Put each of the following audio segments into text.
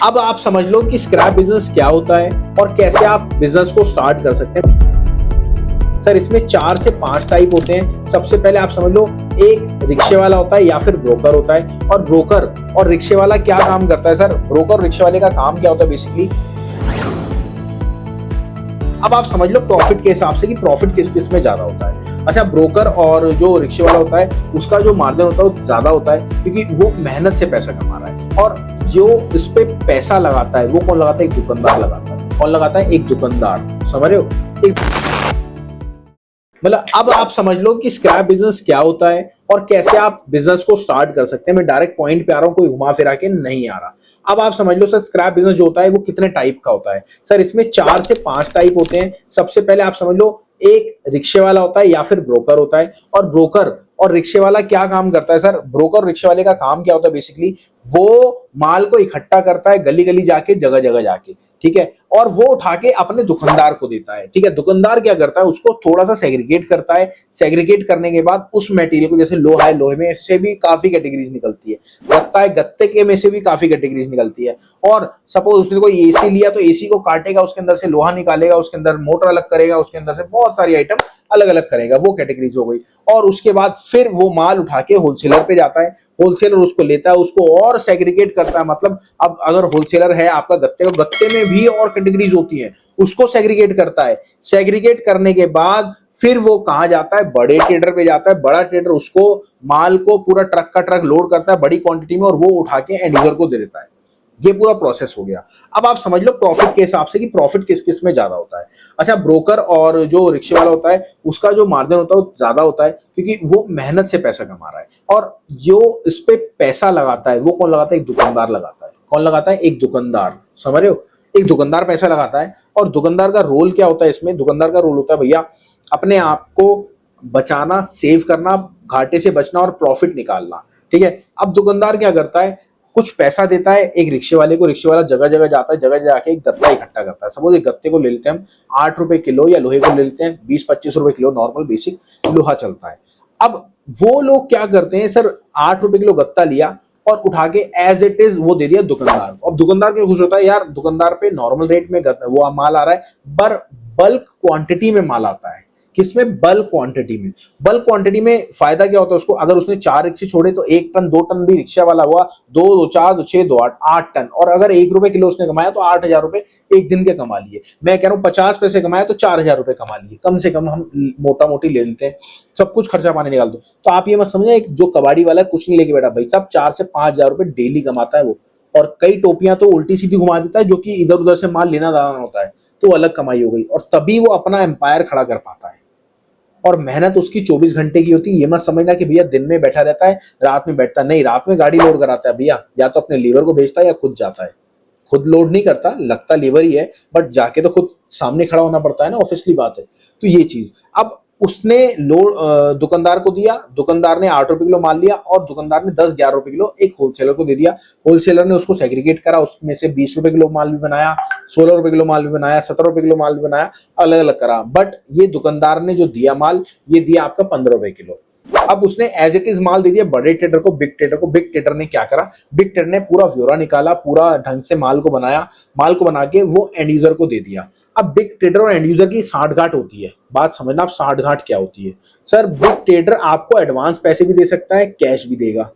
अब आप समझ लो कि स्क्रैप बिजनेस क्या होता है और कैसे आप बिजनेस को स्टार्ट कर सकते हैं। सर इसमें 4 से 5 टाइप होते हैं। सबसे पहले आप समझ लो, एक रिक्शे वाला होता है या फिर ब्रोकर होता है। और ब्रोकर और रिक्शे वाला क्या काम करता है सर? ब्रोकर और रिक्शे वाले का काम क्या होता है बेसिकली? अब आप समझ लो प्रॉफिट के हिसाब से कि प्रॉफिट किस किस में ज्यादा होता है। अच्छा, ब्रोकर और जो रिक्शे वाला होता है उसका जो मार्जिन होता है वो ज्यादा होता है क्योंकि वो मेहनत से पैसा कमा रहा है। और जो इस पे पैसा लगाता है वो कौन लगाता है? एक दुकानदार लगाता है। कौन लगाता है? एक दुकानदार। समझ रहे हो? एक मतलब अब आप समझ लो कि स्क्रैप बिजनेस क्या होता है और कैसे आप बिजनेस को स्टार्ट कर सकते हैं। मैं डायरेक्ट पॉइंट पे आ रहा हूँ, कोई घुमा फिरा के नहीं आ रहा। अब आप समझ लो सर, स्क्रैप बिजनेस जो होता है वो कितने टाइप का होता है? सर इसमें 4 से 5 टाइप होते हैं। सबसे पहले आप समझ लो, एक रिक्शे वाला होता है या फिर ब्रोकर होता है। और ब्रोकर और रिक्शे वाला क्या काम करता है सर? ब्रोकर और रिक्शे वाले का काम क्या होता है बेसिकली? वो माल को इकट्ठा करता है गली गली जाके, जगह जगह जाके, ठीक है, और वो उठा के अपने दुकानदार को देता है। ठीक है, दुकानदार क्या करता है? उसको थोड़ा सा सेग्रीगेट करता है। सेग्रीगेट करने के बाद उस मटेरियल को, जैसे लोहा है, लोहे में से भी काफी कैटेगरीज निकलती है। गत्ता है, गत्ते के में से भी काफी कैटेगरीज निकलती है। और सपोज उसने कोई एसी लिया तो एसी को काटेगा, उसके अंदर से लोहा निकालेगा, उसके अंदर मोटर अलग करेगा, उसके अंदर से बहुत सारी आइटम अलग अलग करेगा, वो कैटेगरीज हो गई। और उसके बाद फिर वो माल उठा के होलसेलर पे जाता है। होलसेलर उसको लेता है, उसको और सेग्रीगेट करता है। मतलब अब अगर होलसेलर है आपका गत्ते का, गत्ते में भी और कैटेगरीज होती है, उसको सेग्रीगेट करता है। सेग्रीगेट करने के बाद फिर वो कहाँ जाता है? बड़े ट्रेडर पे जाता है। बड़ा ट्रेडर उसको माल को पूरा ट्रक का ट्रक लोड करता है बड़ी क्वांटिटी में और वो उठा के एंड यूजर को दे देता है। ये पूरा प्रोसेस हो गया। अब आप समझ लो प्रॉफिट के हिसाब से कि प्रॉफिट किस किस में ज्यादा होता है। अच्छा, ब्रोकर और जो रिक्शे वाला होता है उसका जो मार्जिन होता है वो ज्यादा होता है क्योंकि वो मेहनत से पैसा कमा रहा है। और जो इस पे पैसा लगाता है वो कौन लगाता है? एक दुकानदार लगाता है। कौन लगाता है? एक दुकानदार। समझ रहे हो? एक दुकानदार पैसा लगाता है। और दुकानदार का रोल क्या होता है इसमें? दुकानदार का रोल होता है भैया अपने आप को बचाना, सेव करना, घाटे से बचना और प्रॉफिट निकालना। ठीक है, अब दुकानदार क्या करता है? कुछ पैसा देता है एक रिक्शे वाले को। रिक्शे वाला जगह जगह जाता है, जगह जाके एक गत्ता इकट्ठा करता है। सपोज एक गत्ते को ले लेते हैं हम 8 रुपए किलो, या लोहे को ले लेते हैं 20-25 रुपए किलो, नॉर्मल बेसिक लोहा चलता है। अब वो लोग क्या करते हैं सर, 8 रुपए किलो गत्ता लिया और उठा के एज इट इज वो दे दिया दुकानदार को। अब दुकानदार क्यों खुश होता है? यार दुकानदार पे नॉर्मल रेट में वो माल आ रहा है, पर बल्क क्वांटिटी में माल आता है। किसमें? बल्क क्वांटिटी में। बल्क क्वांटिटी में फायदा क्या होता है उसको? अगर उसने 4 रिक्शे छोड़े तो 1 टन 2 टन भी रिक्शा वाला हुआ, 2 2 4 2 6 2 8 8 टन। और अगर 1 रुपए किलो उसने कमाया तो 8,000 रुपए एक दिन के कमा लिए। मैं कह रहा हूँ 50 पैसे कमाया तो 4,000 रुपए कमा लिए, कम से कम हम मोटा मोटी ले लेते हैं, सब कुछ खर्चा पानी निकाल दो। तो आप ये मत समझे एक जो कबाड़ी वाला कुछ नहीं लेके बैठा, भाई साहब 4 से 5 हजार रुपए डेली कमाता है वो। और कई टोपियां तो उल्टी सीधी घुमा देता है, जो कि इधर उधर से माल लेना दाना होता है, तो अलग कमाई हो गई। और तभी वो अपना एम्पायर खड़ा कर पाता है। और मेहनत उसकी 24 घंटे की होती है। ये मत समझना कि भैया दिन में बैठा रहता है रात में बैठता नहीं। रात में गाड़ी लोड कराता है भैया, या तो अपने लीवर को भेजता है या खुद जाता है। खुद लोड नहीं करता, लगता लीवर ही है, बट जाके तो खुद सामने खड़ा होना पड़ता है ना, ऑब्वियसली बात है। तो ये चीज, अब उसने लोड दुकानदार को दिया, दुकानदार ने 8 रुपए किलो माल लिया और दुकानदार ने 10-11 रुपए किलो एक होलसेलर को दे दिया। होलसेलर ने उसको सेग्रीगेट करा, उसमें से 20 रुपए किलो माल भी बनाया, 16 रुपए किलो माल भी बनाया, 17 रुपए किलो माल भी बनाया, अलग अलग करा। बट ये दुकानदार ने जो दिया माल, ये दिया आपका 15 रुपए किलो। अब उसने एज इट इज माल दे दिया बड़े ट्रेडर को, बिग ट्रेडर को। बिग ट्रेडर ने क्या करा? बिग ट्रेडर ने पूरा ब्यौरा निकाला, पूरा ढंग से माल को बनाया, माल को बना के वो एंड यूजर को दे दिया। अब बिग ट्रेडर और एंड यूजर की साठगांठ होती है। बात समझना आप, साठगांठ क्या होती है? सर बिग ट्रेडर आपको एडवांस पैसे भी दे सकता है, कैश भी देगा,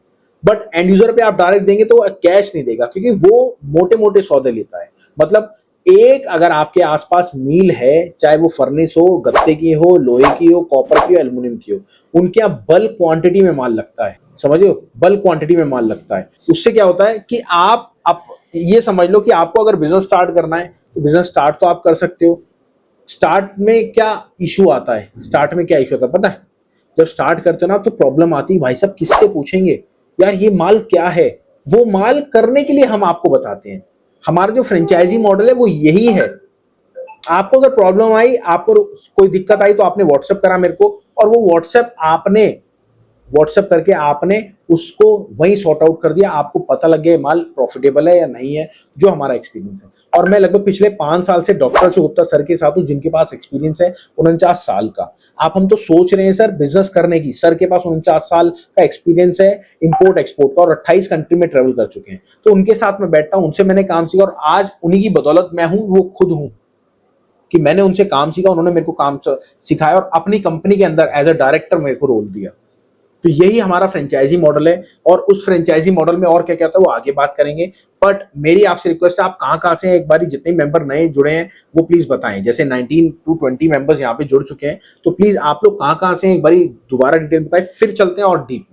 बट एंड यूजर पे आप डायरेक्ट देंगे तो कैश नहीं देगा क्योंकि वो मोटे मोटे सौदे लेता है। मतलब एक अगर आपके आसपास मील है, चाहे वो फर्नेस हो, गत्ते की हो, लोहे की हो, कॉपर की हो, एल्युमिनियम की हो, उनके यहाँ बल्क क्वांटिटी में माल लगता है। समझो, बल्क क्वांटिटी में माल लगता है। उससे क्या होता है कि आप ये समझ लो कि आपको अगर बिजनेस स्टार्ट करना है तो बिजनेस स्टार्ट तो आप कर सकते हो। स्टार्ट में क्या इशू आता है? स्टार्ट में क्या इशू आता है पता है? जब स्टार्ट करते हो ना तो प्रॉब्लम आती है, भाई साहब किससे पूछेंगे यार ये माल क्या है? वो माल करने के लिए हम आपको बताते हैं। हमारा जो फ्रेंचाइजी मॉडल है वो यही है। आपको अगर प्रॉब्लम आई, आपको कोई दिक्कत आई, तो आपने व्हाट्सएप करा मेरे को, और वो व्हाट्सएप करके आपने उसको वहीं सॉर्ट आउट कर दिया। आपको पता लग गया माल प्रॉफिटेबल है या नहीं है, जो हमारा एक्सपीरियंस है। और मैं लगभग पिछले 5 साल से डॉक्टर गुप्ता सर के साथ हूँ, जिनके पास एक्सपीरियंस है 49 साल का। आप हम तो सोच रहे हैं सर बिजनेस करने की, सर के पास 49 साल का एक्सपीरियंस है इंपोर्ट एक्सपोर्ट का और 28 कंट्री में ट्रेवल कर चुके हैं। तो उनके साथ में बैठता हूं, उनसे मैंने काम सीखा और आज उन्हीं की बदौलत मैं हूं वो खुद हूं कि मैंने उनसे काम सीखा, उन्होंने मेरे को काम सिखाया और अपनी कंपनी के अंदर एज अ डायरेक्टर मेरे को रोल दिया। तो यही हमारा फ्रेंचाइजी मॉडल है और उस फ्रेंचाइजी मॉडल में और क्या क्या होता है वो आगे बात करेंगे। बट मेरी आपसे रिक्वेस्ट है, आप कहाँ से हैं, एक बार जितने मेंबर नए जुड़े हैं वो प्लीज बताएं। जैसे 19 to 20 मेंबर्स यहाँ पे जुड़ चुके हैं, तो प्लीज आप लोग कहाँ से हैं एक बार दोबारा डिटेल बताएं, फिर चलते हैं और डीप।